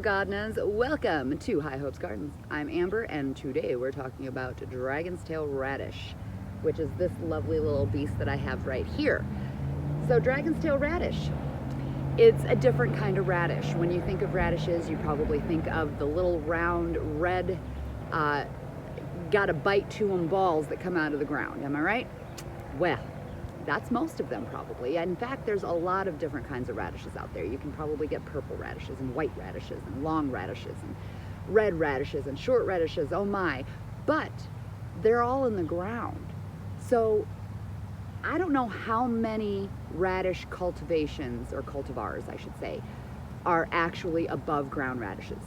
Hello gardeners, welcome to High Hopes Gardens. I'm Amber and today we're talking about dragon's tail radish, which is this lovely little beast that I have right here. So dragon's tail radish, it's a different kind of radish. When you think of radishes, you probably think of the little round red, got a bite to them balls that come out of the ground, am I right? Well, that's most of them probably. In fact, there's a lot of different kinds of radishes out there. You can probably get purple radishes and white radishes and long radishes and red radishes and short radishes, oh my. But they're all in the ground. So I don't know how many radish cultivations, or cultivars I should say, are actually above ground radishes.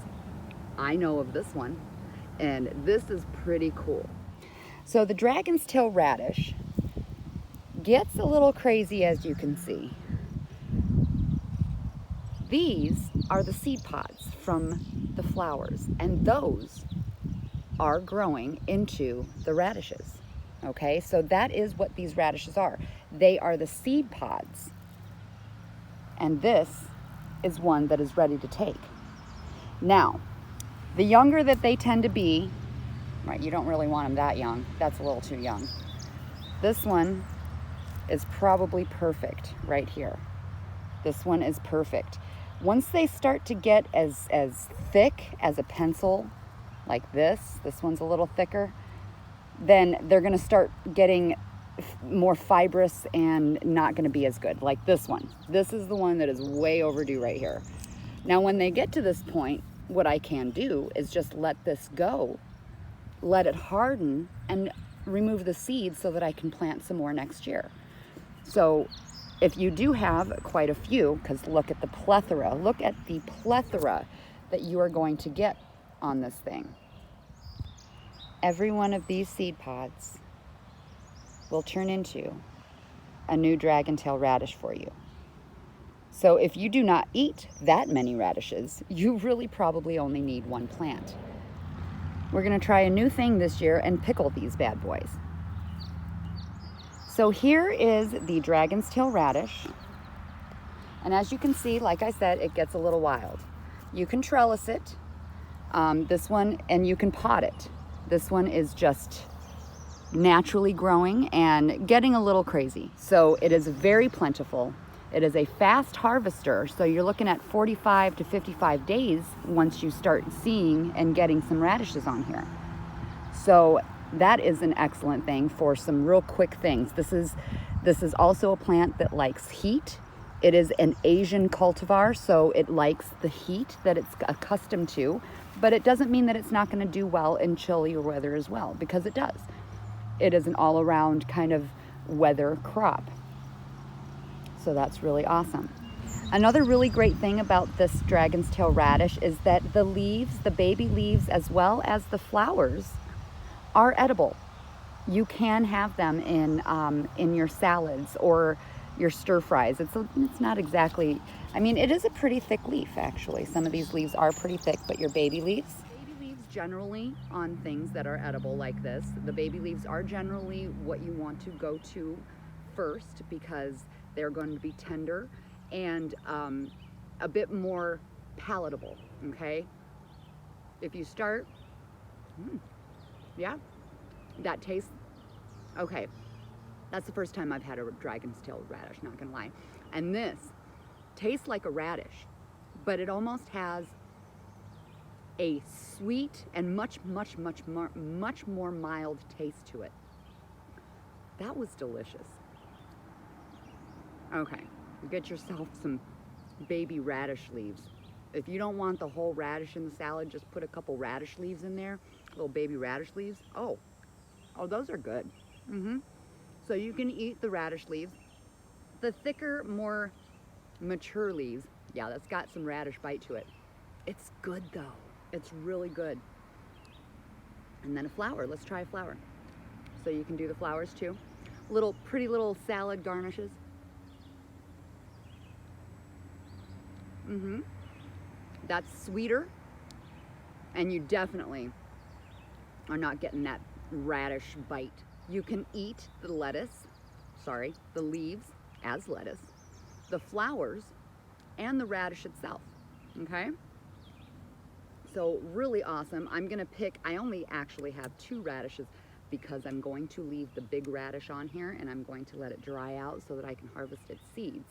I know of this one, and this is pretty cool. So the dragon's tail radish gets a little crazy, as you can see. These are the seed pods from the flowers, and those are growing into the radishes. Okay, so that is what these radishes are. They are the seed pods, and this is one that is ready to take. Now, the younger that they tend to be, right, you don't really want them that young. That's a little too young. This one is probably perfect right here. This one is perfect. Once they start to get as thick as a pencil, like this one's a little thicker, then they're gonna start getting more fibrous and not gonna be as good, like this one. This is the one that is way overdue right here. Now, when they get to this point, what I can do is just let this go, let it harden, and remove the seeds so that I can plant some more next year. So if you do have quite a few, because look at the plethora that you are going to get on this thing. Every one of these seed pods will turn into a new dragon tail radish for you. So if you do not eat that many radishes, you really probably only need one plant. We're gonna try a new thing this year and pickle these bad boys. So here is the dragon's tail radish. And as you can see, like I said, it gets a little wild. You can trellis it, this one, and you can pot it. This one is just naturally growing and getting a little crazy. So it is very plentiful. It is a fast harvester. So you're looking at 45 to 55 days once you start seeing and getting some radishes on here. So that is an excellent thing for some real quick things. This is also a plant that likes heat. It is an Asian cultivar, so it likes the heat that it's accustomed to, but it doesn't mean that it's not going to do well in chilly weather as well, because it does. It is an all-around kind of weather crop. So that's really awesome. Another really great thing about this dragon's tail radish is that the leaves, the baby leaves, as well as the flowers, are edible. You can have them in your salads or your stir fries. It's not exactly, I mean, it is a pretty thick leaf actually. Some of these leaves are pretty thick, but your baby leaves generally on things that are edible like this, the baby leaves are generally what you want to go to first, because they're going to be tender and a bit more palatable, okay? If you start, yeah, that tastes, okay. That's the first time I've had a dragon's tail radish, not gonna lie. And this tastes like a radish, but it almost has a sweet and much more mild taste to it. That was delicious. Okay, get yourself some baby radish leaves. If you don't want the whole radish in the salad, just put a couple radish leaves in there, little baby radish leaves. Oh, those are good. So you can eat the radish leaves. The thicker, more mature leaves, yeah, that's got some radish bite to it. It's good though. It's really good. And then a flower. Let's try a flower. So you can do the flowers too. Pretty little salad garnishes. That's sweeter, and you definitely are not getting that radish bite. You can eat the leaves as lettuce, the flowers, and the radish itself, okay? So really awesome. I'm gonna pick, I only actually have 2 radishes because I'm going to leave the big radish on here and I'm going to let it dry out so that I can harvest its seeds.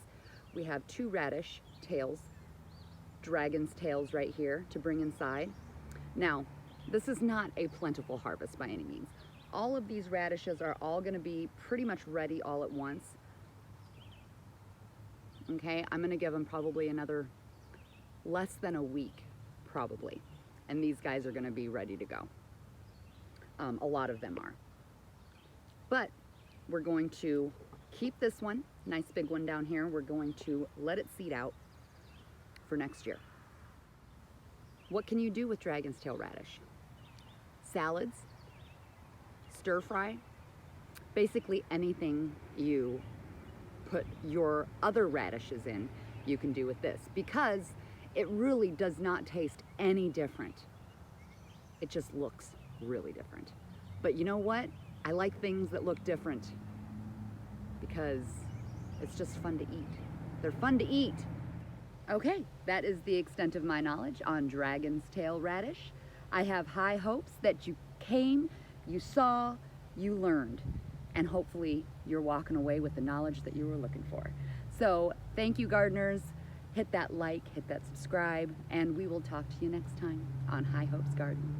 We have 2 radish tails, dragon's tails right here to bring inside. Now, this is not a plentiful harvest by any means. All of these radishes are all gonna be pretty much ready all at once. Okay, I'm gonna give them probably another less than a week, probably. And these guys are gonna be ready to go. A lot of them are. But we're going to keep this one, nice big one down here. We're going to let it seed out for next year. What can you do with dragon's tail radish? Salads, stir fry, basically anything you put your other radishes in, you can do with this, because it really does not taste any different. It just looks really different. But you know what? I like things that look different because it's just fun to eat. They're fun to eat. Okay, that is the extent of my knowledge on dragon's tail radish. I have high hopes that you came, you saw, you learned, and hopefully you're walking away with the knowledge that you were looking for. So thank you, gardeners. Hit that like, hit that subscribe, and we will talk to you next time on High Hopes Garden.